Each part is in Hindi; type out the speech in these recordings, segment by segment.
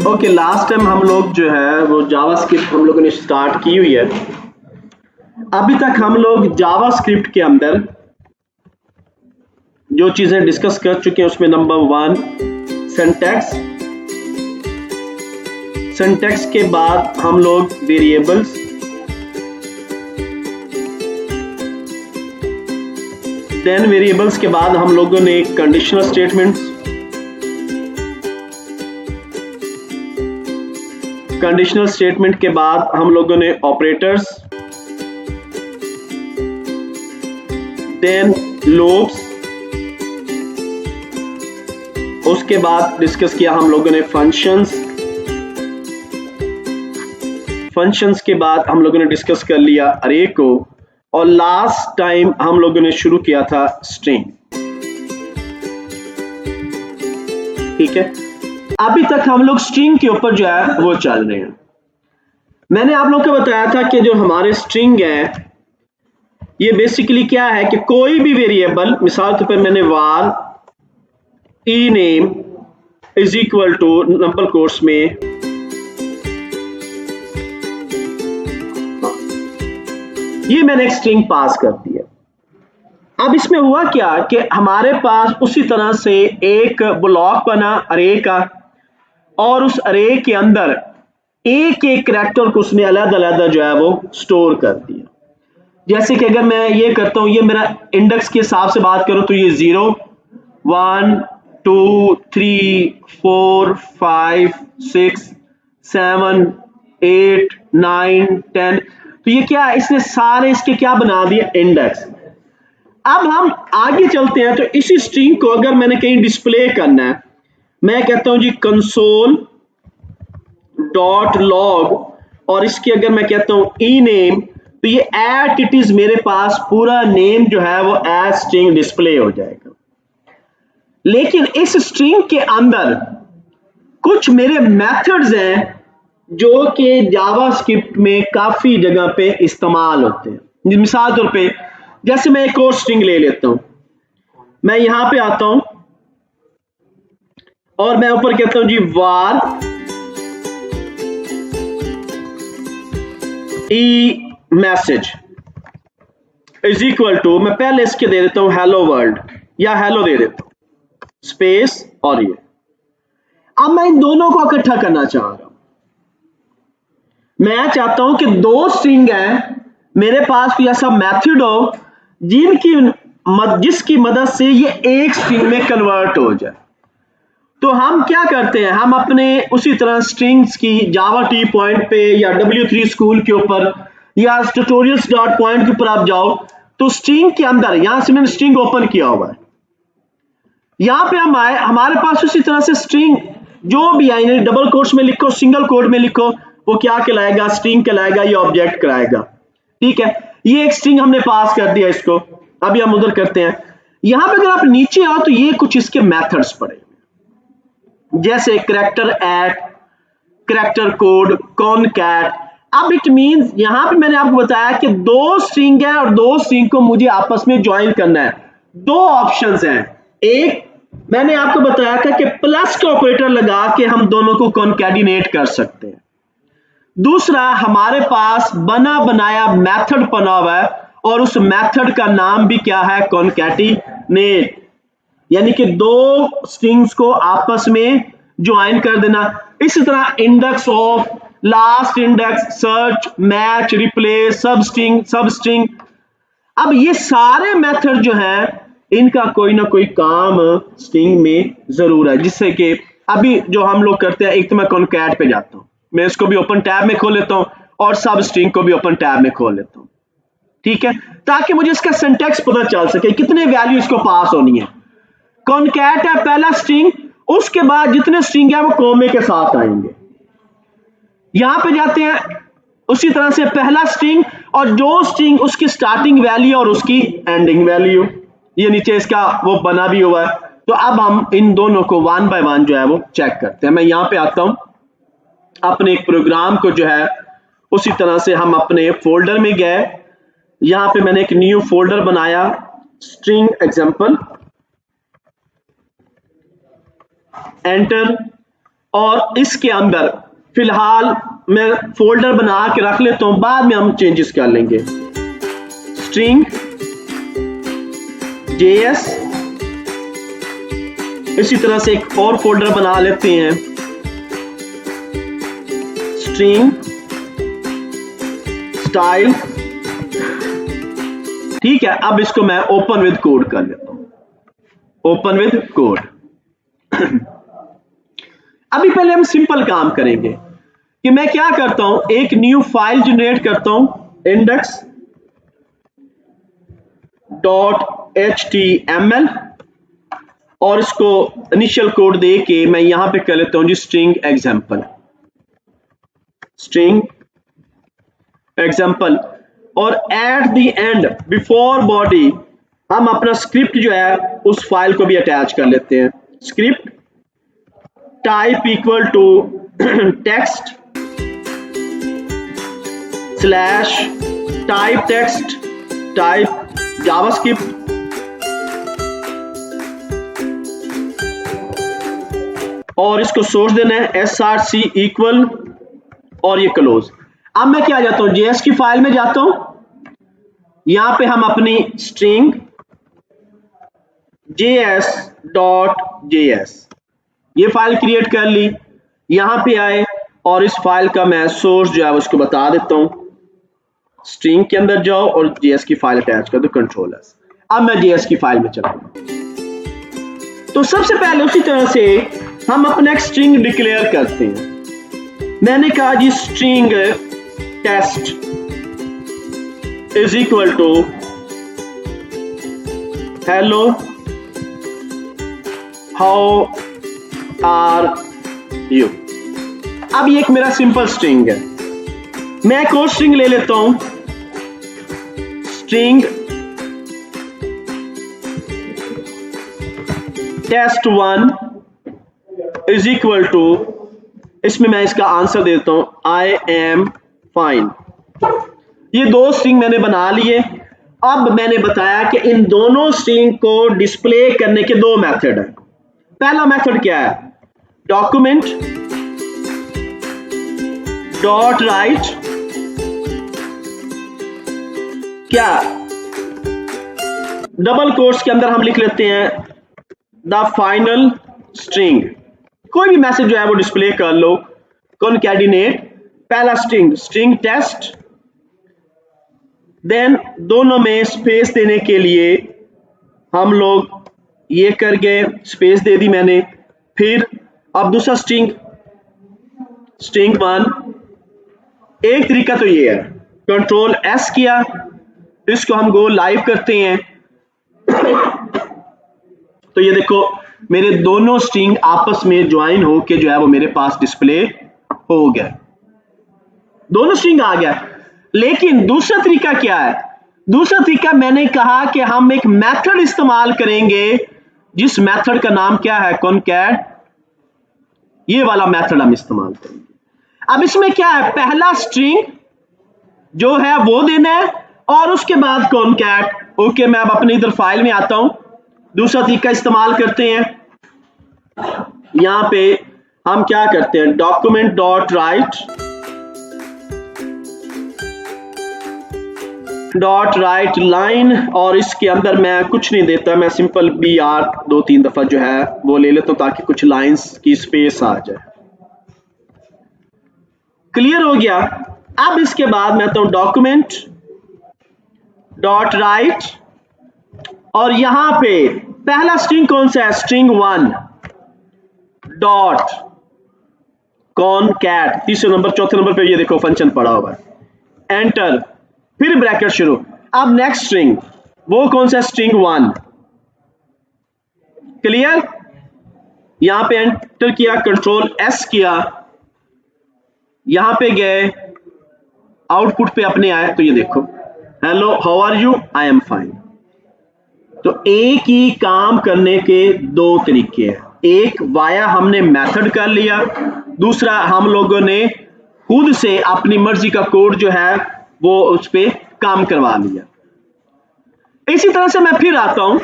ओके, लास्ट टाइम हम लोग जो है वो जावास्क्रिप्ट हम लोगों ने स्टार्ट की हुई है। अभी तक हम लोग जावास्क्रिप्ट के अंदर जो चीजें डिस्कस कर चुके हैं उसमें नंबर 1 सिंटैक्स, सिंटैक्स के बाद हम लोग वेरिएबल्स, देन वेरिएबल्स के बाद हम लोगों ने कंडीशनल स्टेटमेंट्स, कंडीशनल स्टेटमेंट के बाद हम लोगों ने ऑपरेटर्स, देन लूप्स, उसके बाद डिस्कस किया हम लोगों ने फंक्शंस, फंक्शंस के बाद हम लोगों ने डिस्कस कर लिया अरे को, और लास्ट टाइम हम लोगों ने शुरू किया था स्ट्रिंग। ठीक है, अभी तक हम लोग स्ट्रिंग के ऊपर जो है वो चल रहे हैं। मैंने आप लोगों को बताया था कि जो हमारे स्ट्रिंग है ये बेसिकली क्या है कि कोई भी वेरिएबल, मिसाल के पर मैंने var ename is equal to number course में ये मैंने एक स्ट्रिंग पास कर दी है। अब इसमें हुआ क्या कि हमारे पास उसी तरह से एक ब्लॉक बना अरे का, और उस अरे के अंदर एक एक कैरेक्टर को उसने अलग अलग जो है वो स्टोर कर दिया। जैसे कि अगर मैं ये करता हूं, ये मेरा इंडेक्स के हिसाब से बात करूं तो ये 0 1 2 3 4 5 6 7 8 9 10, तो ये क्या है, इसने सारे इसके क्या बना दिए, इंडेक्स। अब हम आगे चलते हैं, तो इसी स्ट्रिंग को अगर मैंने कहीं डिस्प्ले करना है, मैं कहता हूं जी console डॉट लॉग, और इसकी अगर मैं कहता हूं ename, तो ये एट इट इज मेरे पास पूरा नेम जो है वो एज स्ट्रिंग डिस्प्ले हो जाएगा। लेकिन इस स्ट्रिंग के अंदर कुछ मेरे मेथड्स हैं जो कि जावास्क्रिप्ट में काफी जगह पे इस्तेमाल होते हैं। मिसाल तौर पे जैसे मैं एक और स्ट्रिंग ले लेता हूं, मैं यहां पे आता हूं और मैं ऊपर कहता हूं जी var e message is equal to, मैं पहले इसके दे देता हूं हेलो वर्ल्ड या हेलो दे देता हूं स्पेस और ये। अब मैं इन दोनों को इकट्ठा करना चाह रहा हूं। मैं चाहता हूं कि दो स्ट्रिंग है, मेरे पास कोई ऐसा मेथड हो जिसकी मदद से ये एक स्ट्रिंग में कन्वर्ट हो जाए। तो हम क्या करते हैं, हम अपने उसी तरह स्ट्रिंग्स की जावा टी पॉइंट पे या W3 स्कूल के ऊपर या tutorials.point के ऊपर आप जाओ, तो स्ट्रिंग के अंदर यहां से मैंने स्ट्रिंग ओपन किया हुआ है, यहां पे हम आए, हमारे पास उसी तरह से स्ट्रिंग जो भी आए, डबल कोट्स में लिखो, सिंगल कोट में लिखो, वो क्या कहलाएगा, स्ट्रिंग कहलाएगा, ये ऑब्जेक्ट कराएगा। ठीक है, ये एक स्ट्रिंग हमने पास कर दिया इसको। अभी हम उधर करते हैं, यहां पे अगर आप नीचे आओ तो ये कुछ इसके मेथड्स पड़े, जैसे character add, character code, concat. अब इट मींस यहां पे मैंने आपको बताया कि दो स्ट्रिंग है और दो स्ट्रिंग को मुझे आपस में ज्वाइन करना है। दो ऑप्शंस हैं, एक मैंने आपको बताया था कि प्लस का ऑपरेटर लगा के हम दोनों को कॉनकैटिनेट कर सकते हैं। दूसरा, हमारे पास बना बनाया मेथड बना हुआ है और उस मेथड का नाम भी क्या है, कॉनकैटिनेट, यानी कि दो स्ट्रिंग्स को आपस में ज्वाइन कर देना। इसी तरह index of, last index, search, match, replace, सब स्ट्रिंग। अब ये सारे मेथड जो हैं इनका कोई ना कोई काम स्ट्रिंग में जरूर है, जिससे कि अभी जो हम लोग करते हैं, एक तो मैं कॉनकैट पे जाता हूं, मैं इसको भी ओपन टैब में खोल लेता हूं और सब स्ट्रिंग को भी ओपन टैब में खोल लेता हूं। ठीक है, ताकि मुझे इसका सिंटैक्स पता चल सके, कितने वैल्यू इसको पास होनी है। कॉनकैट है पहला स्ट्रिंग, उसके बाद जितने स्ट्रिंग है वो कॉमे के साथ आएंगे। यहां पे जाते हैं, उसी तरह से पहला स्ट्रिंग और जो स्ट्रिंग उसकी स्टार्टिंग वैल्यू और उसकी एंडिंग वैल्यू, ये नीचे इसका वो बना भी हुआ है। तो अब हम इन दोनों को वन बाय वन जो है वो चेक करते हैं। मैं यहां पे आता हूं, अपने एक प्रोग्राम को जो है उसी तरह से हम अपने फोल्डर में गए, यहां पे मैंने एक न्यू फोल्डर बनाया, स्ट्रिंग एग्जांपल। एंटर, और इसके अंदर फिलहाल मैं फोल्डर बना के रख लेता हूं, बाद में हम चेंजेस कर लेंगे। स्ट्रिंग JS, इसी तरह से एक और फोल्डर बना लेते हैं, स्ट्रिंग स्टाइल। ठीक है, अब इसको मैं ओपन विद कोड कर लेता हूं, ओपन विद कोड। अभी पहले हम सिंपल काम करेंगे कि मैं क्या करता हूं, एक न्यू फाइल जनरेट करता हूं, index.html, और इसको इनिशियल कोड दे के मैं यहां पे कर लेता हूं जी स्ट्रिंग एग्जांपल, स्ट्रिंग एग्जांपल, और at the end before body हम अपना स्क्रिप्ट जो है उस फाइल को भी अटैच कर लेते हैं। Script type equal to text slash type text type JavaScript, और इसको सोर्स देना है src इक्वल, और ये क्लोज। अब मैं क्या जाता हूं, JS की फाइल में जाता हूं, यहां पे हम अपनी स्ट्रिंग js.js ये फाइल क्रिएट कर ली, यहां पे आए और इस फाइल का मैं सोर्स जो है उसको बता देता हूं, स्ट्रिंग के अंदर जाओ और JS की फाइल अटैच कर दो, कंट्रोल S। अब मैं JS की फाइल में चलता हूं, तो सबसे पहले उसी तरह से हम अपना एक स्ट्रिंग डिक्लेयर करते हैं। मैंने कहा जी string test is equal to hello how are you. अब ये एक मेरा सिंपल स्ट्रिंग है, मैं एक और स्ट्रिंग ले लेता हूं, string test1 is equal to, इसमें मैं इसका आंसर देता हूं आई एम फाइन। ये दो स्ट्रिंग मैंने बना लिए। अब मैंने बताया कि इन दोनों स्ट्रिंग को डिस्प्ले करने के दो मेथड हैं। पहला मेथड क्या है, डॉक्यूमेंट डॉट राइट, क्या डबल कोट्स के अंदर हम लिख लेते हैं द फाइनल स्ट्रिंग, कोई भी मैसेज जो है वो डिस्प्ले कर लो, कॉनकैटिनेट पहला स्ट्रिंग, स्ट्रिंग टेस्ट, देन दोनों में स्पेस देने के लिए हम लोग ये कर गए, स्पेस दे दी मैंने। फिर अब दूसरा स्ट्रिंग, स्ट्रिंग 1, एक तरीका तो ये है, कंट्रोल S किया, इसको हम गो लाइव करते हैं, तो ये देखो मेरे दोनों स्ट्रिंग आपस में ज्वाइन होके जो है वो मेरे पास डिस्प्ले हो गया, दोनों स्ट्रिंग आ गया। लेकिन दूसरा तरीका क्या है, दूसरा तरीका मैंने कहा कि हम एक मेथड इस्तेमाल करेंगे जिस मेथड का नाम क्या है, कॉनकैट, ये वाला मेथड हम इस्तेमाल करेंगे। अब इसमें क्या है, पहला स्ट्रिंग जो है वो देना है और उसके बाद कॉनकैट। ओके, मैं अब अपनी इधर फाइल में आता हूं, दूसरा तरीका इस्तेमाल करते हैं। यहां पे हम क्या करते हैं, document dot right dot right line, और इसके अंदर मैं कुछ नहीं देता, मैं सिंपल BR 2-3 दफा जो है वो ले लेता हूं ताकि कुछ लाइंस की स्पेस आ जाए। क्लियर हो गया। अब इसके बाद मैं तो डॉक्यूमेंट डॉट राइट, और यहां पे पहला स्ट्रिंग कौन सा है, स्ट्रिंग 1 डॉट कॉनकैट, तीसरे नंबर चौथे नंबर पे ये देखो फंक्शन पड़ा हुआ है, एंटर, फिर ब्रैकेट शुरू। अब नेक्स्ट स्ट्रिंग वो कौन सा, स्ट्रिंग 1। क्लियर, यहां पे एंटर किया, कंट्रोल S किया, यहां पे गए, आउटपुट पे अपने आए, तो ये देखो hello how are you, I am fine. तो एक ही काम करने के दो तरीके हैं, एक वाया हमने मेथड कर लिया, दूसरा हम लोगों ने खुद से अपनी मर्जी का कोड जो है वो उस पे काम करवा लिया। इसी तरह से मैं फिर आता हूं,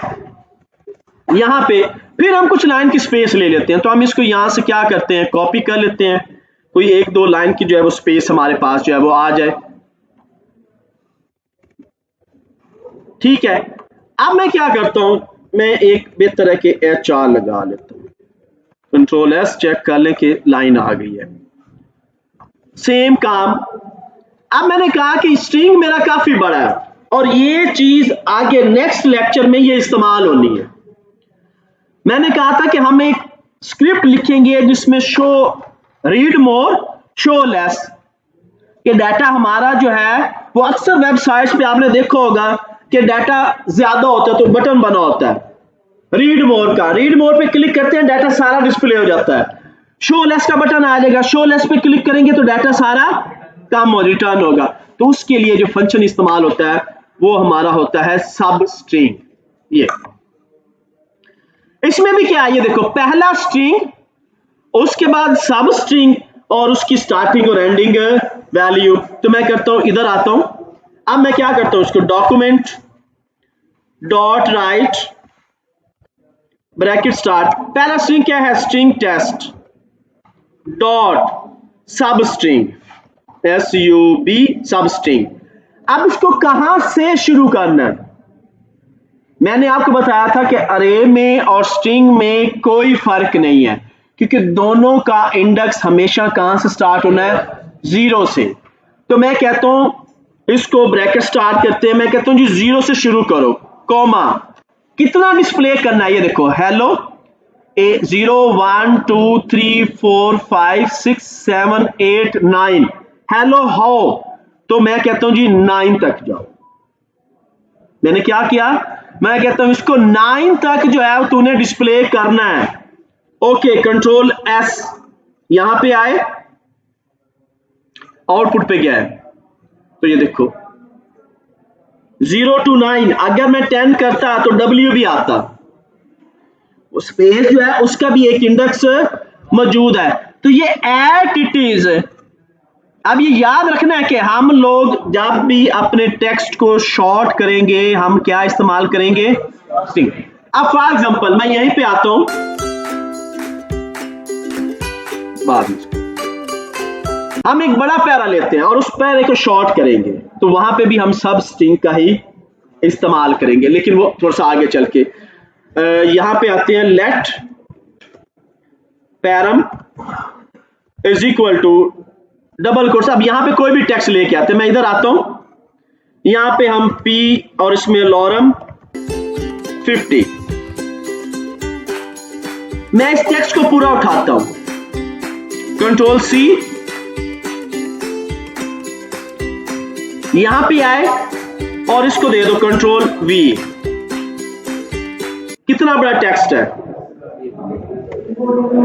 यहां पे फिर हम कुछ लाइन की स्पेस ले लेते हैं, तो हम इसको यहां से क्या करते हैं, कॉपी कर लेते हैं, कोई एक दो लाइन की जो है वो स्पेस हमारे पास जो है वो आ जाए। ठीक है, अब मैं क्या करता हूं, मैं एक बेहतर के HR लगा लेता हूं, कंट्रोल S चेक कर लें कि लाइन आ गई है। सेम काम, अब मैंने कहा कि स्ट्रिंग मेरा काफी बड़ा है और ये चीज आगे नेक्स्ट लेक्चर में ये इस्तेमाल होनी है। मैंने कहा था कि हम एक स्क्रिप्ट लिखेंगे जिसमें show read more show less, कि डाटा हमारा जो है वो अक्सर वेबसाइट्स पे आपने देखा होगा कि डाटा ज्यादा होता है तो बटन बना होता है रीड मोर का, रीड मोर पे क्लिक करते हैं डाटा सारा डिस्प्ले हो जाता है। शो लेस का बटन आ जाएगा, शो लेस पे क्लिक करेंगे तो डाटा सारा कम हो रिटर्न होगा। तो उसके लिए जो फंक्शन इस्तेमाल होता है वो हमारा होता है सब स्ट्रिंग। ये इसमें भी क्या है, ये देखो, पहला स्ट्रिंग, उसके बाद सब स्ट्रिंग और उसकी स्टार्टिंग और एंडिंग वैल्यू। तो मैं करता हूं, इधर आता हूं, अब मैं क्या करता हूं, इसको document dot write bracket start, पहला स्ट्रिंग क्या है, string test dot substring SUB substring. अब इसको कहां से शुरू करना है, मैंने आपको बताया था कि अरे में और स्ट्रिंग में कोई फर्क नहीं है, क्योंकि दोनों का इंडेक्स हमेशा कहां से स्टार्ट होना है, 0 से। तो मैं कहता हूं इसको ब्रैकेट स्टार्ट करते हैं, मैं कहता हूं जी 0 से शुरू करो, कॉमा, कितना डिस्प्ले करना है, ये देखो, हेलो 0 1 2 3 4 5 6 7 8 9, हेलो हाउ, तो मैं कहता हूं जी 9 तक जाओ। मैंने क्या किया, मैं कहता हूं इसको 9 तक जो है तूने डिस्प्ले करना है। ओके, कंट्रोल S, यहां पे आए, आउटपुट पे गया है, तो ये देखो 0 to 9, अगर मैं 10 करता तो W भी आता, स्पेस जो है उसका भी एक इंडेक्स मौजूद है। तो ये एट इट इज। अब ये याद रखना है कि हम लोग जब भी अपने टेक्स्ट को शॉर्ट करेंगे हम क्या इस्तेमाल करेंगे, स्ट्रिंग। अब फॉर एग्जांपल मैं यहीं पे आता हूं, बाद में हम एक बड़ा पैरा लेते हैं और उस पैरे को शॉर्ट करेंगे, तो वहां पे भी हम सब स्ट्रिंग का ही इस्तेमाल करेंगे, लेकिन वो थोड़ा सा आगे चल के। यहां पे आते हैं, let param is equal to double quotes. अब यहां पे कोई भी टेक्स्ट लेके आते हैं, मैं इधर आता हूं, यहां पे हम P और इसमें लॉरम 50, मैं इस टेक्स्ट को पूरा उठाता हूं, कंट्रोल C, यहां पे आए और इसको दे दो कंट्रोल V। कितना बड़ा टेक्स्ट है।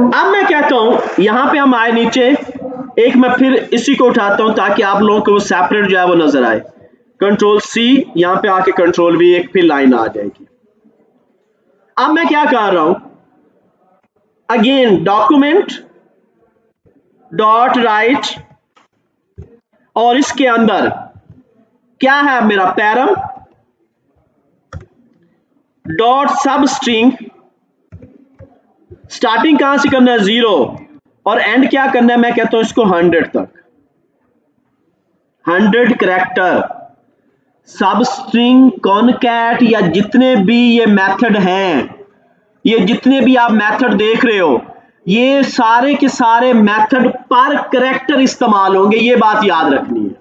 अब मैं कहता हूं यहां पे हम आए नीचे, एक मैं फिर इसी को उठाता हूं ताकि आप लोगों को वो सेपरेट जो है वो नजर आए, कंट्रोल C, यहां पे आके कंट्रोल V, एक फिर लाइन आ जाएगी। अब मैं क्या कर रहा हूं, अगेन डॉक्यूमेंट डॉट राइट, और इसके अंदर क्या है मेरा, पैरम डॉट सब स्ट्रिंग, स्टार्टिंग कहां से करना है, 0, और एंड क्या करना है, मैं कहता हूं इसको 100 तक, 100 कैरेक्टर। सब स्ट्रिंग, कॉनकैट या जितने भी ये मेथड हैं, ये जितने भी आप मेथड देख रहे हो, ये सारे के सारे मेथड पर कैरेक्टर इस्तेमाल होंगे, ये बात याद रखनी है।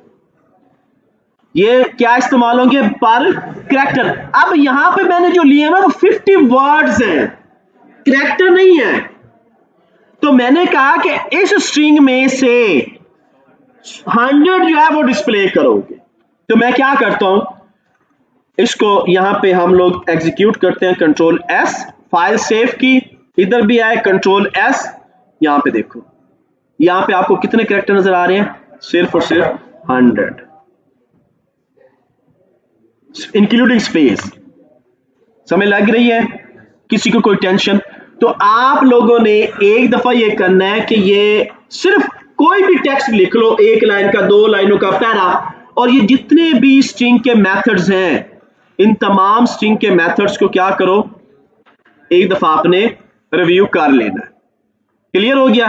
ये क्या इस्तेमाल होंगे, पर कैरेक्टर। अब यहां पे मैंने जो लिए ना वो 50 वर्ड्स हैं, कैरेक्टर नहीं है। तो मैंने कहा कि इस स्ट्रिंग में से 100 जो है वो डिस्प्ले करोगे। तो मैं क्या करता हूं, इसको यहां पे हम लोग एग्जीक्यूट करते हैं, कंट्रोल S, फाइल सेव की, इधर भी आए कंट्रोल S, यहां पे देखो, यहां पे आपको कितने कैरेक्टर नजर आ रहे हैं, सिर्फ और सिर्फ 100, इंक्लूडिंग स्पेस। समझ लग रही है, किसी को कोई टेंशन? तो आप लोगों ने एक दफा ये करना है कि ये सिर्फ कोई भी टेक्स्ट लिख लो, एक लाइन का, 2 लाइनों का पैरा, और ये जितने भी स्ट्रिंग के मेथड्स हैं, इन तमाम स्ट्रिंग के मेथड्स को क्या करो, एक दफा आपने रिव्यू कर लेना है। क्लियर हो गया।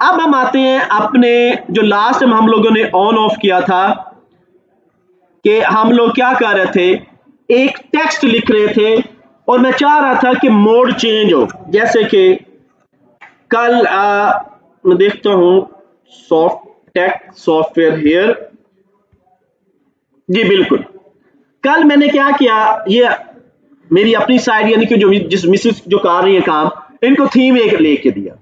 अब हम आते हैं अपने जो लास्ट टाइम हम लोगों ने ऑन ऑफ किया था कि हम लोग क्या कर रहे थे, एक टेक्स्ट लिख रहे थे और मैं चाह रहा था कि मोड चेंज हो। जैसे कि कल मैं देखता हूं सॉफ्टवेयर हियर जी, बिल्कुल। कल मैंने क्या किया, ये मेरी अपनी साइड यानी कि जो जिस मिसेस जो कर रही है काम, इनको थीम एक लेके दिया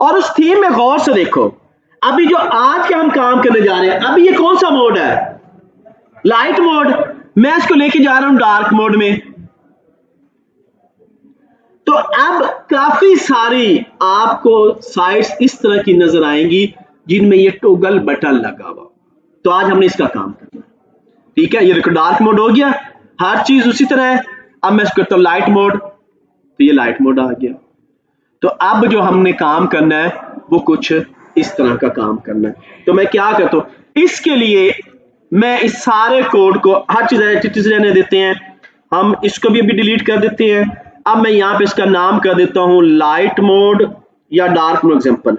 और उस थीम में गौर से देखो, अभी जो आज के हम काम करने जा रहे हैं, अभी ये कौन सा मोड है, लाइट मोड। मैं इसको लेके जा रहा हूं डार्क मोड में। तो अब काफी सारी आपको साइट्स इस तरह की नजर आएंगी जिनमें ये टॉगल बटन लगा हुआ। तो आज हमने इसका काम करना है, ठीक है। ये देखो डार्क मोड हो गया, हर चीज उसी तरह है। अब मैं इसको करता हूं लाइट मोड, तो ये लाइट मोड आ गया। तो अब जो हमने काम करना है वो कुछ इस तरह का काम करना है। तो मैं क्या करता हूं, इसके लिए मैं इस सारे कोड को हर चीज रहने देते हैं, हम इसको भी अभी डिलीट कर देते हैं। अब मैं यहां पे इसका नाम कर देता हूं लाइट मोड या dark mode example,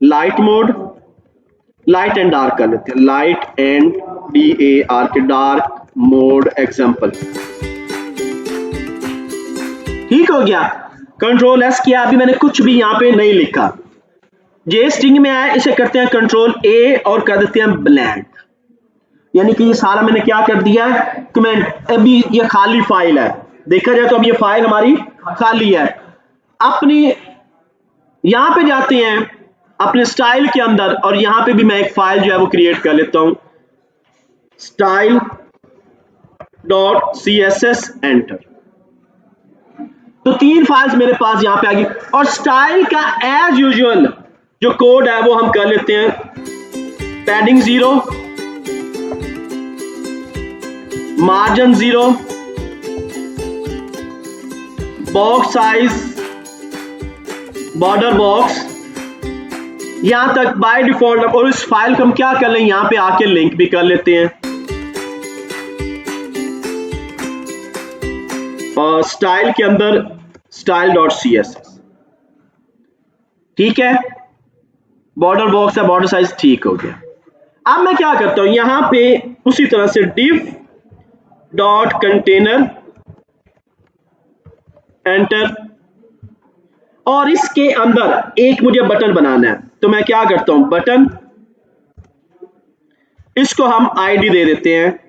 light mode, light and dark कर लेते हैं, लाइट एंड DAR के डार्क मोड एग्जांपल। ठीक हो गया। कंट्रोल S किया, अभी मैंने कुछ भी यहां पे नहीं लिखा। जे स्ट्रिंग में आया, इसे करते हैं कंट्रोल A और कर देते हैं ब्लैंक, यानी कि ये सारा मैंने क्या कर दिया है कमेंट। अभी ये खाली फाइल है, देखा जाए तो अब ये फाइल हमारी खाली है। अपनी यहां पे जाते हैं अपने स्टाइल के अंदर और यहां पे भी मैं एक फाइल जो है वो क्रिएट कर लेता हूं, style.css एंटर। तो 3 फाइल्स मेरे पास यहां पे आ गई। और स्टाइल का एज यूजुअल जो कोड है वो हम कर लेते हैं padding 0, margin 0, box size, border box, यहां तक बाय डिफॉल्ट। और इस फाइल को हम क्या कर लें, यहां पे आके लिंक भी कर लेते हैं और स्टाइल के अंदर style.css, ठीक है। बॉर्डर बॉक्स है, बॉर्डर साइज ठीक हो गया। अब मैं क्या करता हूं, यहां पे उसी तरह से div.container एंटर, और इसके अंदर एक मुझे बटन बनाना है। तो मैं क्या करता हूं, बटन, इसको हम आईडी दे देते हैं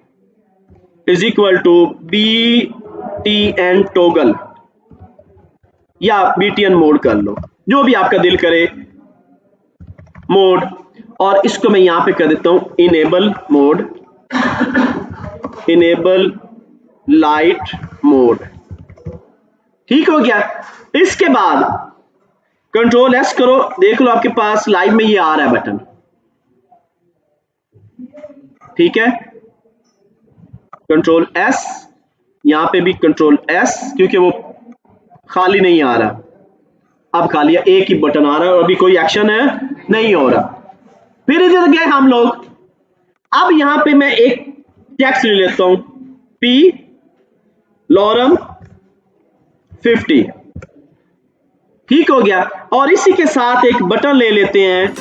is equal to BTN toggle या BTN मोड कर लो, जो भी आपका दिल करे मोड। और इसको मैं यहां पे कर देता हूं enable mode, enable light mode, ठीक हो गया। इसके बाद कंट्रोल S करो, देख लो आपके पास लाइव में ये आ रहा है बटन, ठीक है। कंट्रोल S, यहां पे भी कंट्रोल S, क्योंकि वो खाली नहीं आ रहा, अब खाली एक ही बटन आ रहा है और अभी कोई एक्शन है नहीं हो रहा। फिर इधर गए हम लोग, अब यहां पे मैं एक टेक्स्ट ले लेता हूं P लॉरम 50, ठीक हो गया। और इसी के साथ एक बटन ले लेते हैं,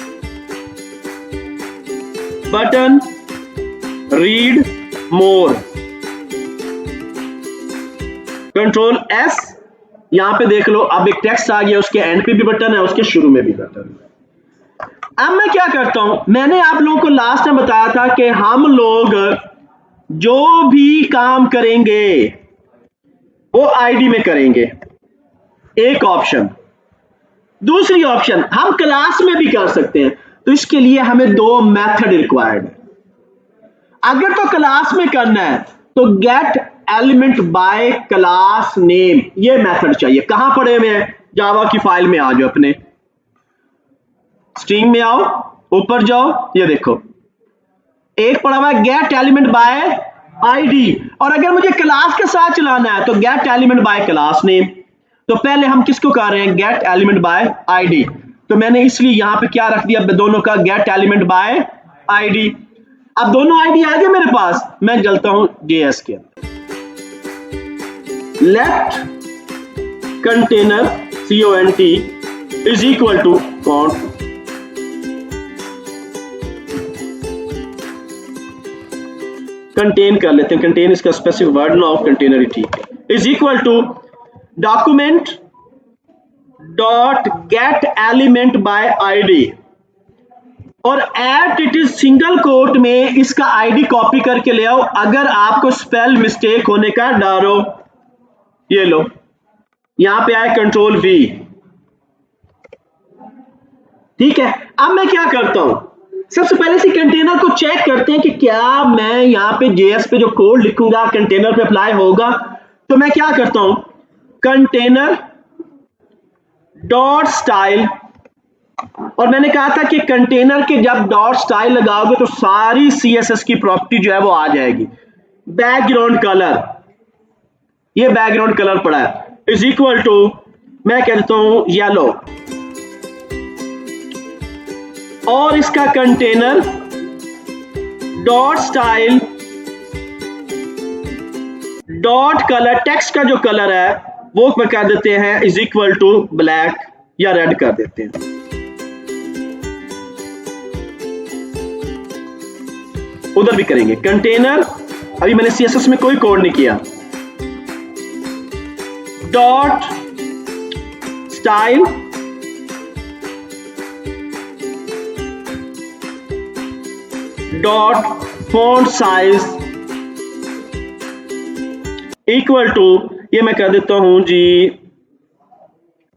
button read more, control S, यहां पे देख लो अब एक टेक्स्ट आ गया, उसके एंड पे भी बटन है, उसके शुरू में भी बटन है। अब मैं क्या करता हूं, मैंने आप लोगों को लास्ट में बताया था कि हम लोग जो भी काम करेंगे वो आईडी में करेंगे, एक ऑप्शन। दूसरी ऑप्शन हम क्लास में भी कर सकते हैं। तो इसके लिए हमें 2 मेथड रिक्वायर्ड है। अगर तो क्लास में करना है तो gate element bye class name, ये मेथड चाहिए। कहां पड़े हुए हैं, जावा की फाइल में आ जाओ, अपने स्ट्रिंग में आओ, ऊपर जाओ, ये देखो एक पड़ा हुआ है गेट एलिमेंट बाय आईडी। और अगर मुझे क्लास के साथ चलाना है तो gate element bye class name. तो पहले हम किसको कर रहे हैं, गेट एलिमेंट बाय आईडी। तो मैंने इसलिए यहां पे क्या रख दिया, दोनों का गेट एलिमेंट बाय आईडी। अब दोनों आईडी आ गए मेरे पास, मैं चलता हूं JS के अंदर, left container CONT is equal to cont contain कर लेते हैं, कंटेन इसका स्पेसिफिक वर्ड ना ऑफ कंटेनर ही ठीक है, is equal to document dot get element by ID और at it is single quote में इसका आईडी कॉपी करके ले आओ अगर आपको स्पेल मिस्टेक होने का डर हो। ये लो यहां पे आए कंट्रोल V, ठीक है। अब मैं क्या करता हूं, सबसे पहले इसी कंटेनर को चेक करते हैं कि क्या मैं यहां पे JS पे जो कोड लिखूंगा कंटेनर पे अप्लाई होगा। तो मैं क्या करता हूं, कंटेनर डॉट स्टाइल, और मैंने कहा था कि कंटेनर के जब डॉट स्टाइल लगाओगे तो सारी CSS की प्रॉपर्टी जो है वो आ जाएगी। बैकग्राउंड कलर, ये बैकग्राउंड कलर पड़ा है, इज इक्वल टू मैं कह देता हूं येलो, और इसका container dot style dot colour, text का जो कलर है वो मैं कह देते हैं इज इक्वल टू ब्लैक या रेड कर देते हैं। उधर भी करेंगे कंटेनर, अभी मैंने CSS में कोई कोड नहीं किया, dot style dot font size equal to, ये मैं कर देता हूं जी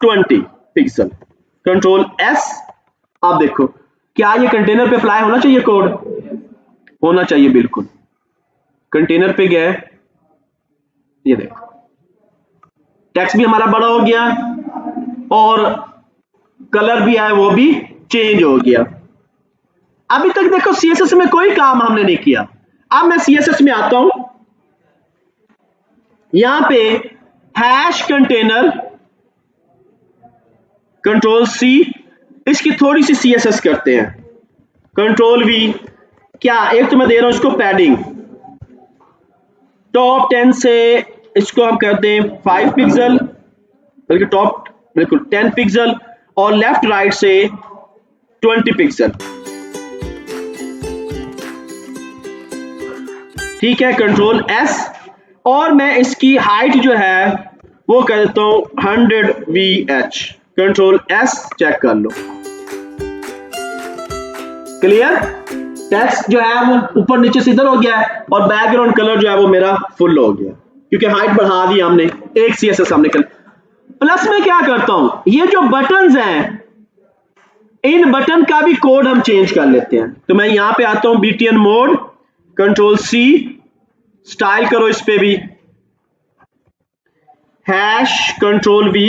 20 पिक्सल, कंट्रोल S। आप देखो क्या ये कंटेनर पे अप्लाई होना चाहिए, कोड होना चाहिए बिल्कुल। कंटेनर पे गए, ये देखो टेक्स्ट भी हमारा बड़ा हो गया और कलर भी है वो भी चेंज हो गया। अभी तक देखो CSS में कोई काम हमने नहीं किया। अब मैं CSS में आता हूं, यहां पे हैश कंटेनर कंट्रोल C, इसकी थोड़ी सी CSS करते हैं, कंट्रोल V। क्या एक तो मैं दे रहा हूं इसको पैडिंग, टॉप 10 से इसको हम करते हैं 5 पिक्सल, बल्कि टॉप बिल्कुल 10 पिक्सल, और लेफ्ट राइट से 20 पिक्सल, ठीक है, कंट्रोल S। और मैं इसकी हाइट जो है वो कर देता हूं 100 VH, कंट्रोल S, चेक कर लो, क्लियर। टेक्स्ट जो है वो ऊपर नीचे से इधर हो गया है और बैकग्राउंड कलर जो है वो मेरा फुल हो गया क्योंकि हाइट बढ़ा दी हमने, एक CSS हमने कर। प्लस में क्या करता हूं, ये जो बटन्स हैं इन बटन का भी कोड हम चेंज कर लेते हैं। तो मैं यहां पे आता हूं BTN mode, control C, style करो इस पे भी, हैश कंट्रोल V,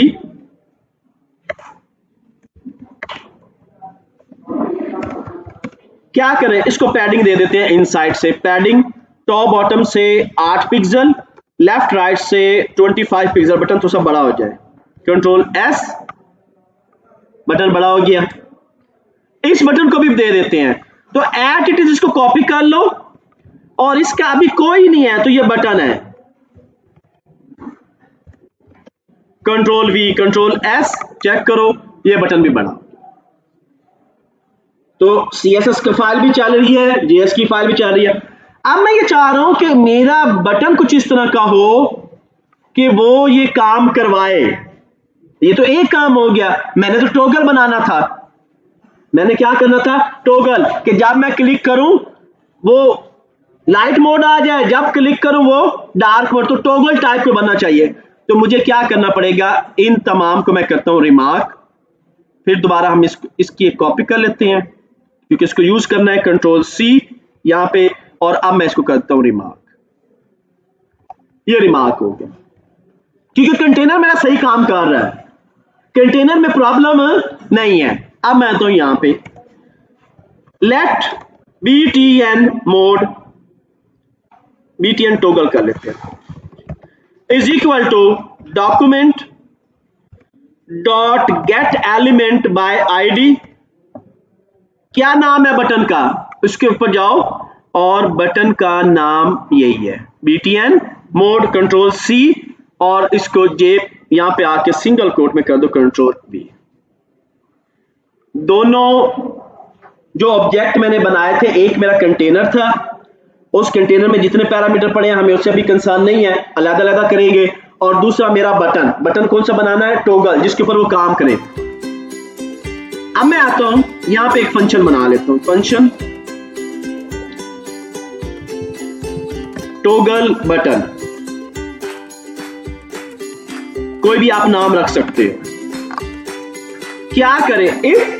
क्या करें इसको पैडिंग दे देते हैं इनसाइड से, पैडिंग टॉप बॉटम से 8 पिक्सल, लेफ्ट राइट से 25 पिक्सल, बटन तो सब बड़ा हो जाए, कंट्रोल S, बटन बड़ा हो गया। इस बटन को भी दे देते हैं, तो एट इट इज इसको कॉपी कर लो, और इसका अभी कोई नहीं है तो ये बटन है, control V, control S, check करो ये बटन भी बना। तो CSS की फाइल भी चल रही है, JS की फाइल भी चल रही है। अब मैं ये चाह रहा हूं कि मेरा बटन कुछ इस तरह का हो कि वो ये काम करवाए। ये तो एक काम हो गया, मैंने तो टॉगल बनाना था, मैंने क्या करना था, टॉगल, कि जब मैं क्लिक करूं वो लाइट मोड आ जाए, जब क्लिक करूं वो डार्क मोड, तो टॉगल टाइप को बनना चाहिए। तो मुझे क्या करना पड़ेगा, इन तमाम को मैं करता हूं रिमार्क, फिर दोबारा हम इसकी एक कॉपी कर लेते हैं क्योंकि इसको यूज करना है, कंट्रोल C यहां पे, और अब मैं इसको करता हूं रिमार्क, ये रिमार्क हो गया क्योंकि कंटेनर मेरा सही काम कर रहा है, कंटेनर में प्रॉब्लम नहीं है। अब मैं तो यहां पे let BTN mode, BTN toggle कर लेते हैं, is equal to document dot get element by ID, क्या नाम है बटन का, उसके ऊपर जाओ और बटन का नाम यही है, BTN मोड, कंट्रोल C, और इसको J यहां पे आके सिंगल कोट में कर दो कंट्रोल बी। दोनों जो ऑब्जेक्ट मैंने बनाए थे, एक मेरा कंटेनर था, उस कंटेनर में जितने पैरामीटर पड़े हैं हमें उससे भी कंसर्न नहीं है, अलग अलग करेंगे। और दूसरा मेरा बटन, बटन कौन सा बनाना है? टॉगल, जिसके ऊपर वो काम करे। अब मैं आता हूं यहां पे एक फंक्शन बना लेता हूं, फंक्शन टॉगल बटन, कोई भी आप नाम रख सकते हो। क्या करें? इफ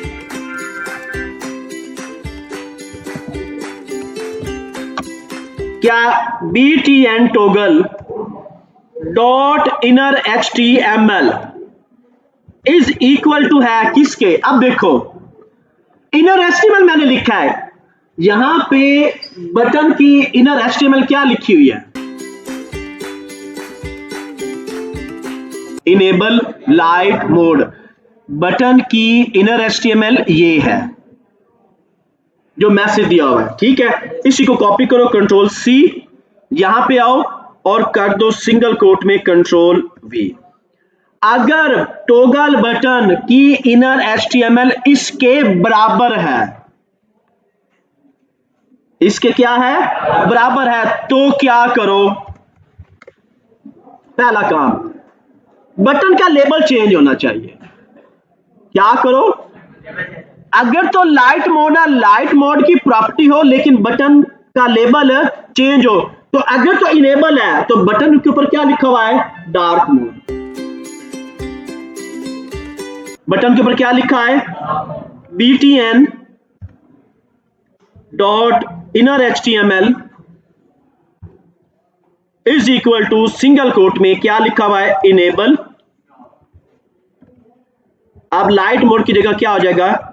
क्या btn toggle dot inner html is equal to है किसके? अब देखो इनर html मैंने लिखा है, यहां पे बटन की इनर html क्या लिखी हुई है? Enable light mode. बटन की इनर html ये है जो मैसेज दिया हुआ है, ठीक है। इसी को कॉपी करो, कंट्रोल सी, यहां पे आओ और कर दो सिंगल कोट में कंट्रोल वी। अगर टॉगल बटन की इनर html इसके बराबर है, इसके क्या है? बराबर है, तो क्या करो? पहला काम, बटन का लेबल चेंज होना चाहिए। क्या करो? अगर तो लाइट मोड है, लाइट मोड की प्रॉपर्टी हो लेकिन बटन का लेबल चेंज हो, तो अगर तो इनेबल है तो बटन के ऊपर क्या लिखा हुआ है? Dark mode. बटन के ऊपर क्या लिखा है? btn dot inner html is equal to single quote में क्या लिखा हुआ है? इनेबल। अब लाइट मोड की जगह क्या हो जाएगा?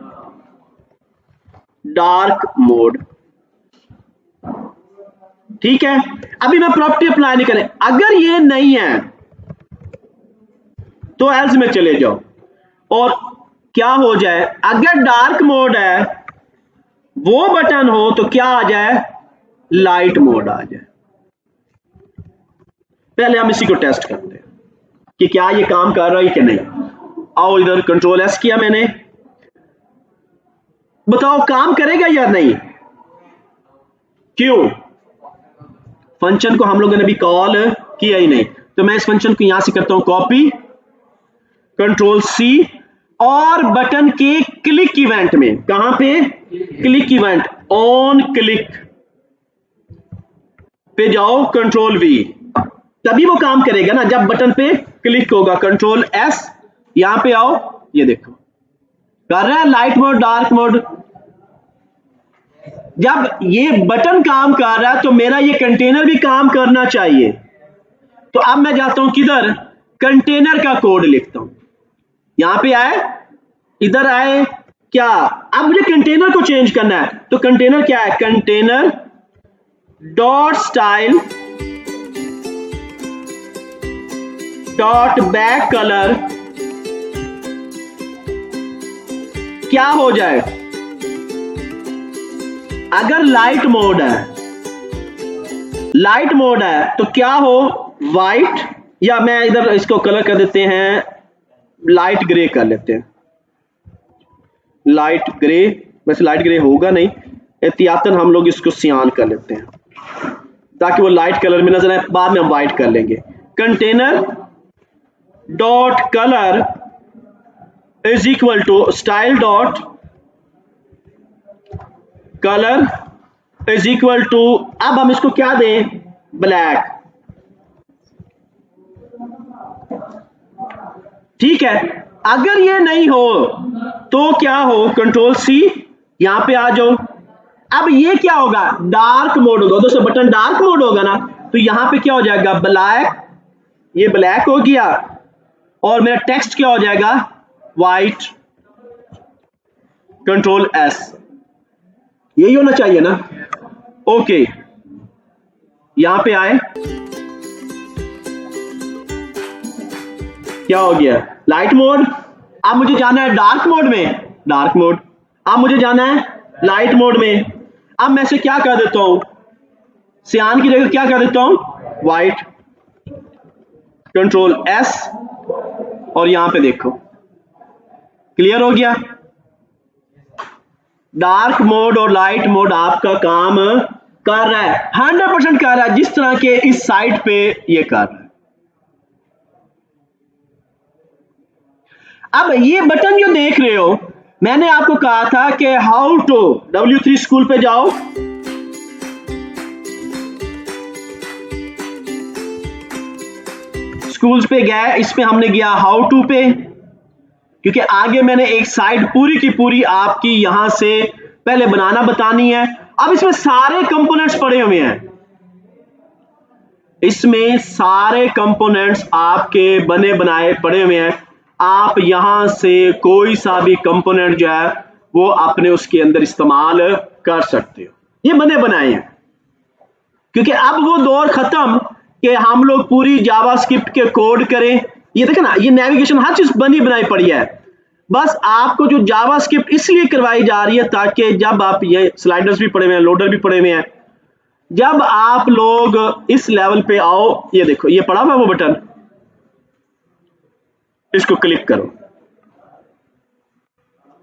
डार्क मोड, ठीक है। अभी मैं प्रॉपर्टी अप्लाई नहीं करें, अगर ये नहीं है तो एल्स में चले जाओ और क्या हो जाए? अगर डार्क मोड है, वो बटन हो तो क्या आ जाए? लाइट मोड आ जाए। पहले हम इसी को टेस्ट करते हैं कि क्या ये काम कर रहा है कि नहीं। आओ इधर कंट्रोल एस किया मैंने, बताओ काम करेगा या नहीं? क्यों? फंक्शन को हम लोगों ने भी कॉल किया ही नहीं। तो मैं इस फंक्शन को यहां से करता हूं कॉपी, कंट्रोल सी, और बटन के क्लिक इवेंट में, कहां पे? क्लिक इवेंट, ऑन क्लिक पे जाओ, कंट्रोल वी, तभी वो काम करेगा ना जब बटन पे क्लिक होगा। कंट्रोल एस, यहां पे आओ, ये देखो कर रहा है लाइट मोड, डार्क मोड। जब ये बटन काम कर रहा है तो मेरा ये कंटेनर भी काम करना चाहिए। तो अब मैं जाता हूं किधर? कंटेनर का कोड लिखता हूं, यहां पे आए, इधर आए, क्या? अब मुझे कंटेनर को चेंज करना है, तो कंटेनर क्या है? Container dot style dot back colour क्या हो जाए? अगर लाइट मोड है, लाइट मोड है तो क्या हो? वाइट, या मैं इधर इसको कलर कर देते हैं, लाइट ग्रे कर लेते हैं, लाइट ग्रे। वैसे लाइट ग्रे होगा नहीं, एहतियातन हम लोग इसको सियान कर लेते हैं ताकि वो लाइट कलर में नजर आए, बाद में हम वाइट कर लेंगे। Container dot colour is equal to style dot colour is equal to, अब हम इसको क्या दें? ब्लैक, ठीक है। अगर ये नहीं हो तो क्या हो? कंट्रोल सी, यहां पे आ जाओ। अब ये क्या होगा? डार्क मोड होगा। दोस्तों बटन डार्क मोड होगा ना, तो यहां पे क्या हो जाएगा? ब्लैक, ये ब्लैक हो गया, और मेरा टेक्स्ट क्या हो जाएगा? वाइट। कंट्रोल एस, यही होना चाहिए ना? ओके, यहां पे आए, क्या हो गया? Light mode. अब मुझे जाना है डार्क मोड में, डार्क मोड। अब मुझे जाना है लाइट मोड में। अब मैं से क्या कर देता हूं? सियान की जगह क्या कर देता हूं? वाइट। कंट्रोल एस, और यहां पे देखो, क्लियर हो गया। डार्क मोड और लाइट मोड आपका काम कर रहा है, 100% कर रहा है, जिस तरह के इस साइट पे ये कर रहा है। अब ये बटन जो देख रहे हो, मैंने आपको कहा था कि हाउ टू W3 स्कूल पे जाओ, स्कूल्स पे गए, इसमें हमने गया हाउ टू पे, क्योंकि आगे मैंने एक साइड पूरी की पूरी आपकी यहां से पहले बनाना बतानी है। अब इसमें सारे कंपोनेंट्स पड़े हुए हैं, इसमें सारे कंपोनेंट्स आपके बने बनाए पड़े हुए हैं। आप यहां से कोई सा भी कंपोनेंट जो है वो अपने उसके अंदर इस्तेमाल कर सकते हो, ये बने बनाए हैं। क्योंकि अब वो दौर खत्म कि हम लोग पूरी जावास्क्रिप्ट के कोड करें। ये देखें ना, ये नेविगेशन हर चीज बनी बनाई पड़ी है। बस आपको जो जावास्क्रिप्ट इसलिए करवाई जा रही है ताकि जब आप, ये स्लाइडर्स भी पड़े हुए हैं, लोडर भी पड़े हुए हैं, जब आप लोग इस लेवल पे आओ, ये देखो ये पड़ा हुआ वो बटन, इसको क्लिक करो,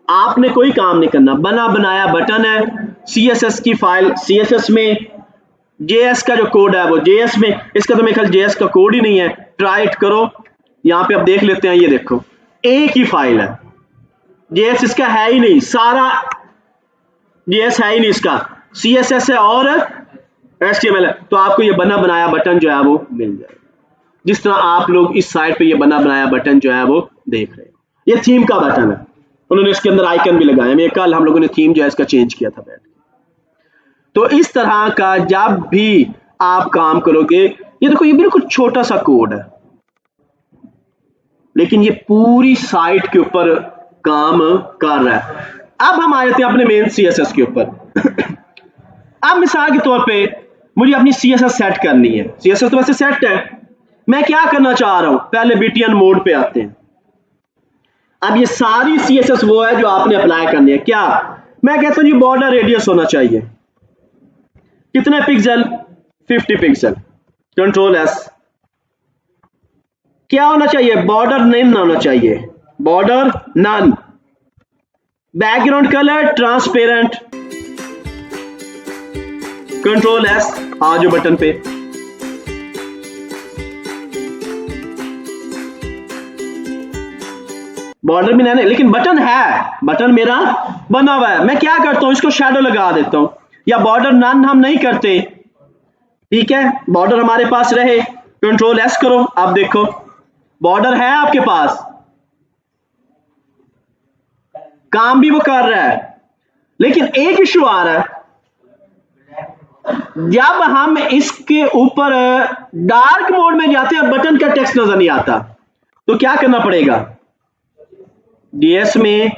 आपने कोई काम नहीं करना, बना बनाया बटन है। CSS की फाइल CSS में, JS का जो कोड है वो JS में, इसका तो मेरे ख्याल JS का कोड ही नहीं है, ट्राई इट करो। यहां पे आप देख लेते हैं, ये देखो एक ही फाइल है, JS इसका है ही नहीं, सारा JS है ही नहीं इसका, CSS है और HTML है। तो आपको ये बना बनाया बटन जो है वो मिल जाएगा, जिस तरह आप लोग इस साइड पे ये बना बनाया बटन जो है वो देख रहे हो। ये थीम का बटन है, उन्होंने इसके अंदर आइकन भी लगाया, मैं कल हम लोगों ने थीम जो है इसका चेंज किया था बैठ के। तो इस तरह का जब भी आप काम करोगे, ये देखो ये बिल्कुल छोटा सा कोड है, लेकिन ये पूरी साइट के ऊपर काम कर रहा है। अब हम आ जाते हैं अपने मेन CSS के ऊपर। अब मिसाल के तौर पे मुझे अपनी CSS सेट करनी है, CSS तो वैसे सेट है, मैं क्या करना चाह रहा हूं, पहले BTN मोड पे आते हैं। अब ये सारी CSS वो है जो आपने अप्लाई करनी है। क्या मैं कहता हूं जी, बॉर्डर रेडियस होना चाहिए, कितने पिक्सल, 50 पिक्सल, कंट्रोल S। क्या होना चाहिए, बॉर्डर नन होना चाहिए, border none. Background colour transparent, control S, आ जाओ बटन पे। बॉर्डर भी नहीं, लेकिन बटन है, बटन मेरा बना हुआ है। मैं क्या करता हूं, इसको शैडो लगा देता हूं, या बॉर्डर नन हम नहीं करते, ठीक है, बॉर्डर हमारे पास रहे, कंट्रोल S करो। अब देखो बॉर्डर है आपके पास, काम भी वो कर रहा है, लेकिन एक इशू आ रहा है, जब हम इसके ऊपर डार्क मोड में जाते हैं, बटन का टेक्स्ट नजर नहीं आता, तो क्या करना पड़ेगा, DS में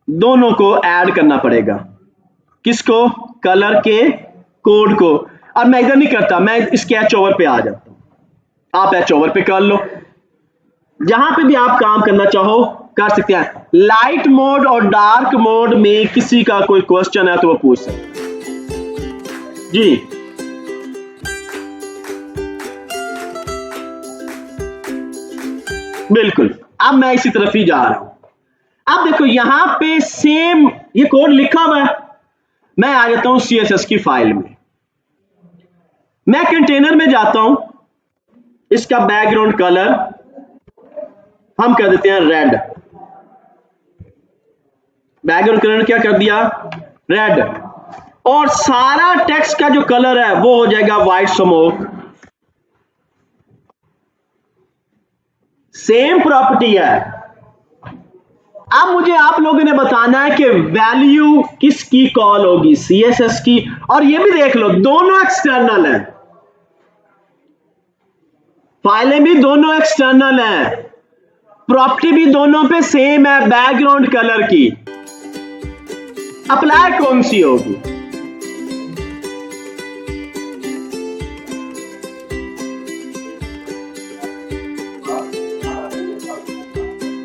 दोनों को ऐड करना पड़ेगा। किसको, कलर के कोड को। अब मैं इधर नहीं करता, मैं स्केच ओवर पे आ जाता हूं, आप एच ओवर पे कर लो, जहां पे भी आप काम करना चाहो कर सकते हैं। लाइट मोड और डार्क मोड में किसी का कोई क्वेश्चन है तो वो पूछ सकते जी। बिल्कुल, अब मैं इसी तरफ ही जा रहा हूं। अब देखो यहां पे सेम ये कोड लिखा हुआ है, मैं आ जाता हूं CSS की फाइल में, मैं कंटेनर में जाता हूं, इसका बैकग्राउंड कलर हम कर देते हैं रेड, बैकग्राउंड कलर क्या कर दिया, रेड, और सारा टेक्स्ट का जो कलर है वो हो जाएगा व्हाइट स्मोक। सेम प्रॉपर्टी है। अब मुझे आप लोगों ने बताना है कि वैल्यू किसकी कॉल होगी, CSS की। और ये भी देख लो दोनों एक्सटर्नल है, फाइलें भी दोनों एक्सटर्नल है, प्रॉपर्टी भी दोनों पे सेम है बैकग्राउंड कलर की। अप्लाई कौन सी होगी,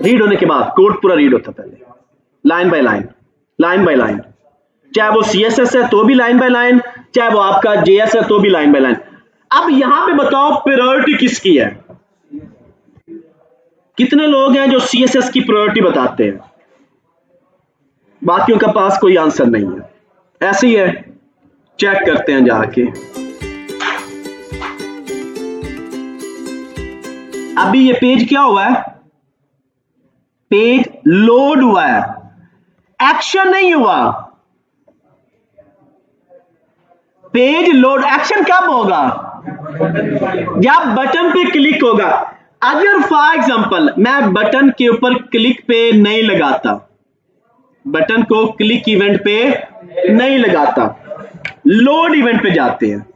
रीड होने के बाद कोड पूरा रीड होता पहले, line by line, line by line, चाहे वो CSS है तो भी लाइन बाय लाइन, चाहे वो आपका JS है तो भी लाइन बाय लाइन। अब यहां पे बताओ प्रायोरिटी किसकी है, कितने लोग हैं जो CSS की प्रायोरिटी बताते हैं? बाकियों का पास कोई आंसर नहीं है। ऐसे ही है, चेक करते हैं जाके। अभी ये पेज क्या हुआ है? पेज लोड हुआ है, एक्शन नहीं हुआ। पेज लोड, एक्शन कब होगा? जब बटन पे क्लिक होगा। अगर फॉर एग्जांपल मैं बटन के ऊपर क्लिक पे नहीं लगाता, बटन को क्लिक इवेंट पे नहीं लगाता, लोड इवेंट पे जाते हैं।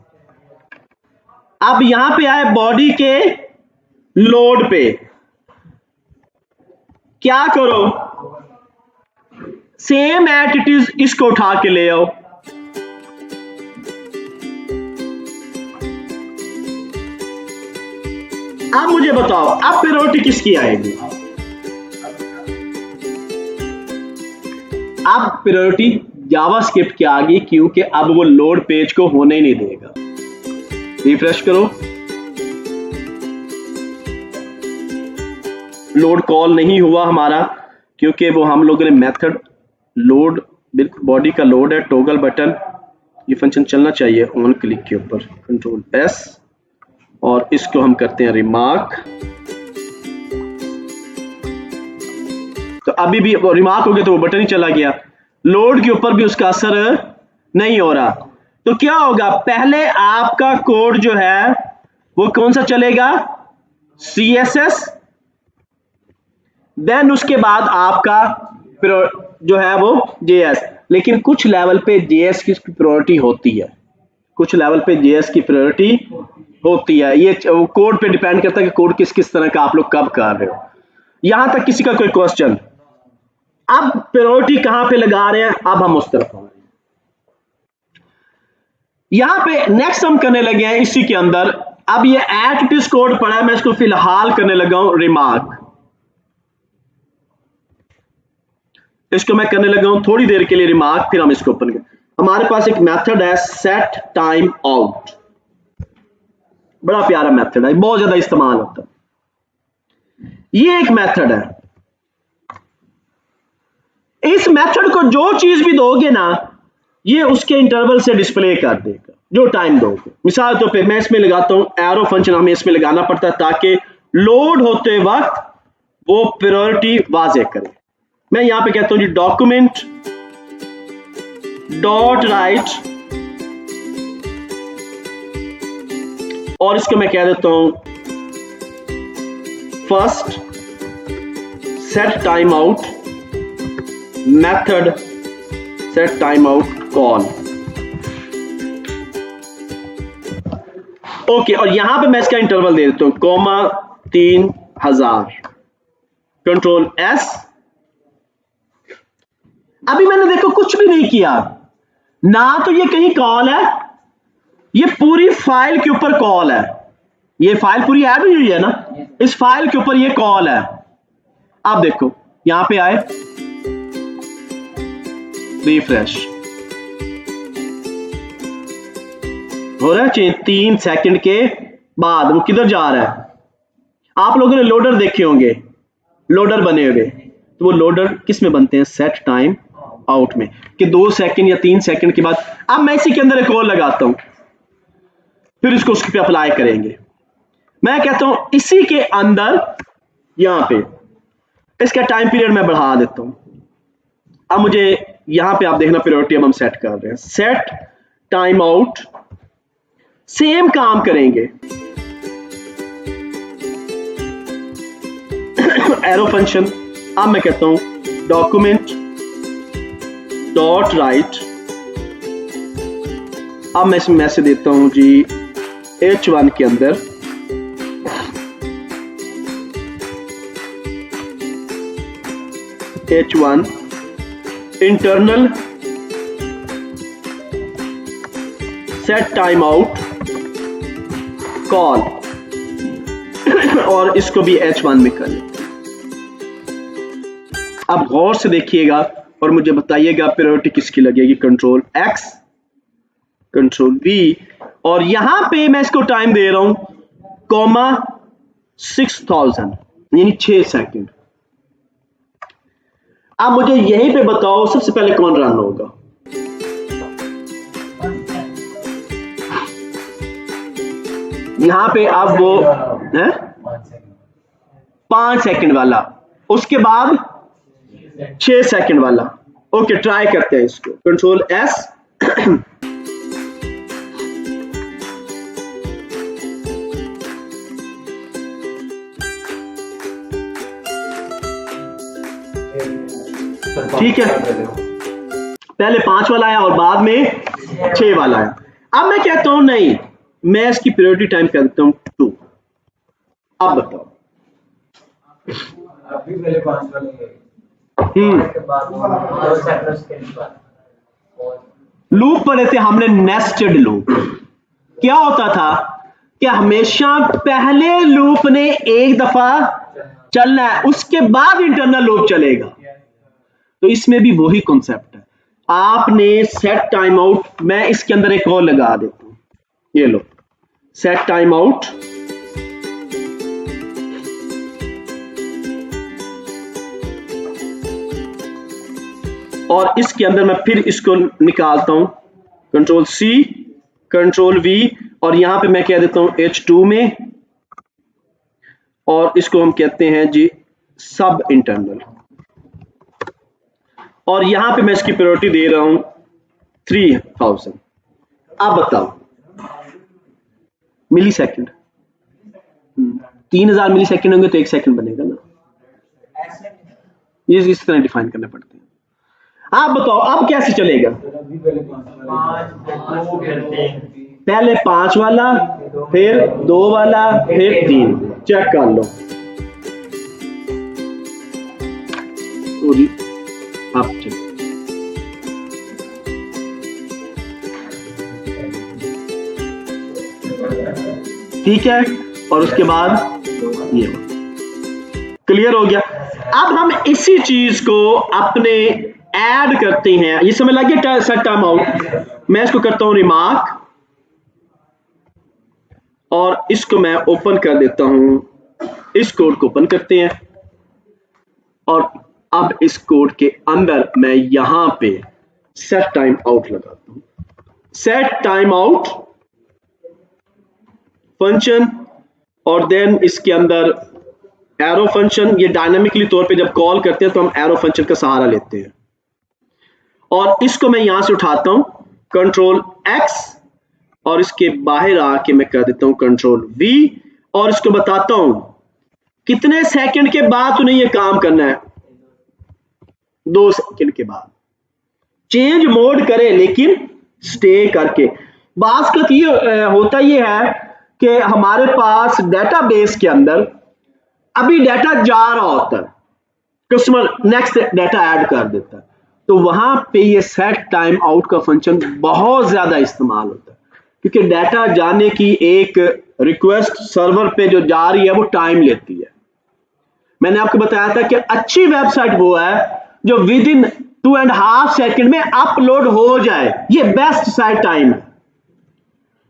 अब यहां पे आए बॉडी के लोड पे, क्या करो? सेम एटीट्यूड, इसको उठा के ले आओ। अब मुझे बताओ, अब प्रायोरिटी किसकी आएगी? अब प्रायोरिटी जावास्क्रिप्ट की आ गई, क्योंकि अब वो लोड पेज को होने ही नहीं देगा। रिफ्रेश करो, लोड कॉल नहीं हुआ हमारा, क्योंकि वो हम लोगों ने मेथड लोड, बिल्कुल बॉडी का लोड है, टॉगल बटन, ये फंक्शन चलना चाहिए ऑन क्लिक के ऊपर, कंट्रोल S, और इसको हम करते हैं रिमार्क। तो अभी भी वो रिमार्क हो गया तो वो बटन ही चला गया, लोड के ऊपर भी उसका असर नहीं हो रहा। तो क्या होगा? पहले आपका कोड जो है वो कौन सा चलेगा? CSS, देन उसके बाद आपका जो है वो JS। लेकिन कुछ लेवल पे JS की प्रायोरिटी होती है, कुछ लेवल पे JS की प्रायोरिटी होती है। ये कोड पे डिपेंड करता है कि कोड किस किस तरह का आप लोग कब कर रहे हो। यहां तक किसी का कोई क्वेश्चन? अब प्रायोरिटी कहां पे लगा रहे हैं, अब हम उस तरफ आ रहे हैं। यहां पे नेक्स्ट हम करने लगे हैं इसी के अंदर। अब ये एटीट्यूड कोड पड़ा है, मैं इसको फिलहाल करने लगा हूं रिमार्क। इसको मैं करने लगा हूं थोड़ी देर के लिए रिमार्क, फिर हम इसको ओपन करें। हमारे पास एक मेथड है सेट टाइम आउट, बड़ा प्यारा मेथड है, बहुत ज्यादा इस्तेमाल होता है। ये एक मेथड है, इस मेथड को जो चीज भी दोगे ना, ये उसके इंटरवल से डिस्प्ले कर देगा जो टाइम दोगे। मिसाल तो पे मैं इसमें लगाता हूं एरो फंक्शन, हमें इसमें लगाना पड़ता है ताकि लोड होते वक्त वो प्रायोरिटी वाजे करे। मैं यहां पे कहता हूं जी डॉक्यूमेंट डॉट राइट, और इसको मैं कह देता हूं first set time out method set time out call. Okay, और यहां पे मैं इसका इंटरवल दे देता हूं कोमा 3000, कंट्रोल S। अभी मैंने देखो कुछ भी नहीं किया ना, तो ये कहीं कॉल है, ये पूरी फाइल के ऊपर कॉल है, ये फाइल पूरी ऐड हुई है ना, इस फाइल के ऊपर ये कॉल है। अब देखो यहां पे आए, रिफ्रेश हो रहा है 3 सेकंड के बाद वो किधर जा रहा है? आप लोगों ने लोडर देखे होंगे, लोडर बने हुए, तो वो लोडर किस में बनते हैं? सेट टाइम आउट में, कि 2 सेकंड या 3 सेकंड के बाद। अब मैं इसी के अंदर एक और लगाता हूं, फिर इसको उसके पे अप्लाई करेंगे। मैं कहता हूं इसी के अंदर यहां पे इसका टाइम पीरियड मैं बढ़ा देता हूं। अब मुझे यहां पे आप देखना प्रायोरिटी अब हम सेट कर रहे हैं, सेट टाइम आउट, सेम काम करेंगे एरो फंक्शन। अब मैं कहता हूं डॉक्यूमेंट डॉट राइट, अब मैं इसमें मैसेज देता हूं जी H1 के अंदर H1 internal set time out call, और इसको भी H1 में कर लें। अब गौर से देखिएगा और मुझे बताइएगा प्रायोरिटी किसकी लगेगी। कंट्रोल X, कंट्रोल V, और यहां पे मैं इसको टाइम दे रहा हूं कोमा 6000, यानी 6 सेकंड। अब मुझे यहीं पे बताओ सबसे पहले कौन रन होगा? यहां पे अब वो है 5 सेकंड वाला, उसके बाद 6 सेकंड वाला। ओके, ट्राई करते हैं इसको। Control S. ठीक है, पहले 5 वाला आया और बाद में 6 वाला आया। अब मैं कहता हूं नहीं, मैं इसकी प्रायोरिटी टाइम कर देता हूं 2। अब बताओ। अभी पहले 5 वाले लूप पढ़े थे हमने, नेस्टेड लूप। क्या होता था कि हमेशा पहले लूप ने एक दफा चलना है, उसके बाद इंटरनल लूप चलेगा। तो इसमें भी वही कॉन्सेप्ट है। आपने सेट टाइम आउट, मैं इसके अंदर एक और लगा देता हूं, ये लो सेट टाइम आउट। और इसके अंदर मैं फिर इसको निकालता हूं, कंट्रोल सी, कंट्रोल वी, और यहां पे मैं कह देता हूं H2 में, और इसको हम कहते हैं जी सब इंटरनल। और यहां पे मैं इसकी प्रायोरिटी दे रहा हूं 3000। अब बताओ मिली सेकेंड, 3000 मिली सेकेंड होंगे तो 1 सेकेंड बनेगा ना, ये इस तरह डिफाइन करने पड़ते हैं। आप बताओ अब कैसे चलेगा? पहले 5 वाला, फिर 2 वाला, फिर 3। चेक कर लो। आप चेक, ठीक है, और उसके बाद ये क्लियर हो गया। अब हम इसी चीज को अपने ऐड करते हैं। ये समझ लगे सेट टाइम आउट। मैं इसको करता हूं रिमार्क, और इसको मैं ओपन कर देता हूं। इस कोड को ओपन करते हैं, और अब इस कोड के अंदर मैं यहां पे सेट टाइम आउट लगाता हूं। सेट टाइम आउट फंक्शन, और देन इसके अंदर एरो फंक्शन। ये डायनामिकली तौर पे जब कॉल करते हैं तो हम एरो फंक्शन का सहारा लेते हैं। और इसको मैं यहां से उठाता हूं कंट्रोल एक्स, और इसके बाहर आके मैं कर देता हूं कंट्रोल वी, और इसको बताता हूं कितने सेकंड के बाद तूने ये काम करना है। 2 सेकंड के बाद। चेंज मोड करे लेकिन स्टे करके। बास्कत ये होता ये है कि हमारे पास डेटाबेस के अंदर अभी डाटा जा रहा होता है, कस्टमर नेक्स्ट डाटा ऐड कर देता है, तो वहां पे ये सेट टाइम आउट का फंक्शन बहुत ज्यादा इस्तेमाल होता है, क्योंकि डाटा जाने की एक रिक्वेस्ट सर्वर पे जो जा रही है वो टाइम लेती है। मैंने आपको बताया था कि अच्छी वेबसाइट वो है जो विद इन 2.5 सेकंड में अपलोड हो जाए, ये बेस्ट साइट टाइम है।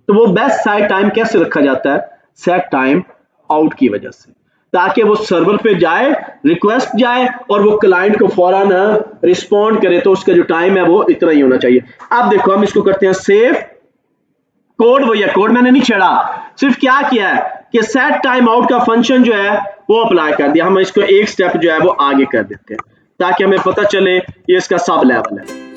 तो वो बेस्ट साइट टाइम कैसे रखा जाता है? सेट टाइम आउट की वजह से, ताकि वो सर्वर पे जाए, रिक्वेस्ट जाए, और वो क्लाइंट को फौरन रिस्पॉन्ड करे। तो उसका जो टाइम है वो इतना ही होना चाहिए। अब देखो हम इसको करते हैं सेव। कोड वही है, कोड मैंने नहीं छेड़ा, सिर्फ क्या किया है कि सेट टाइम आउट का फंक्शन जो है वो अप्लाई कर दिया। हम इसको एक स्टेप जो है वो आगे कर देते हैं, ताकि हमें पता चले ये इसका सब लेवल है।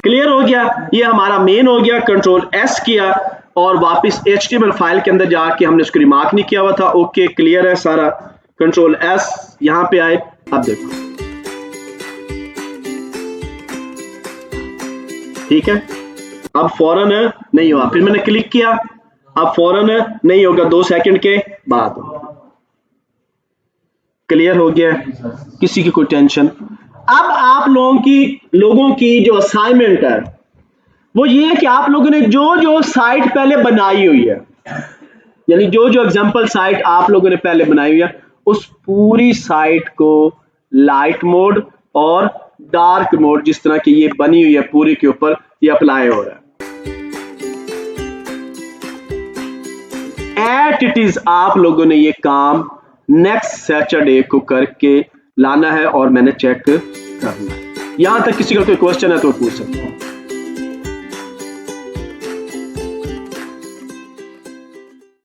क्लियर हो गया? ये हमारा मेन हो गया। कंट्रोल एस किया और वापस HTML फाइल के अंदर जाके हमने उसको रिमार्क नहीं किया हुआ था। ओके, क्लियर है सारा। कंट्रोल एस यहां पे आए, अब देखो ठीक है। अब फौरन नहीं हुआ, फिर मैंने क्लिक किया, अब फौरन नहीं होगा, 2 सेकंड के बाद। क्लियर हो गया? किसी की कोई टेंशन? अब आप लोगों की जो असाइनमेंट है वो ये है कि आप लोगों ने जो साइट पहले बनाई हुई है, यानी जो एग्जांपल साइट आप लोगों ने पहले बनाई हुई है, उस पूरी साइट को लाइट मोड और डार्क मोड जिस तरह की ये बनी हुई है पूरी के ऊपर, ये अप्लाई हो रहा है। एट इट इज आप लोगों ने ये काम नेक्स्ट सैटरडे को करके लाना है और मैंने चेक करना है। यहां तक किसी का कोई क्वेश्चन है तो पूछ सकते हैं।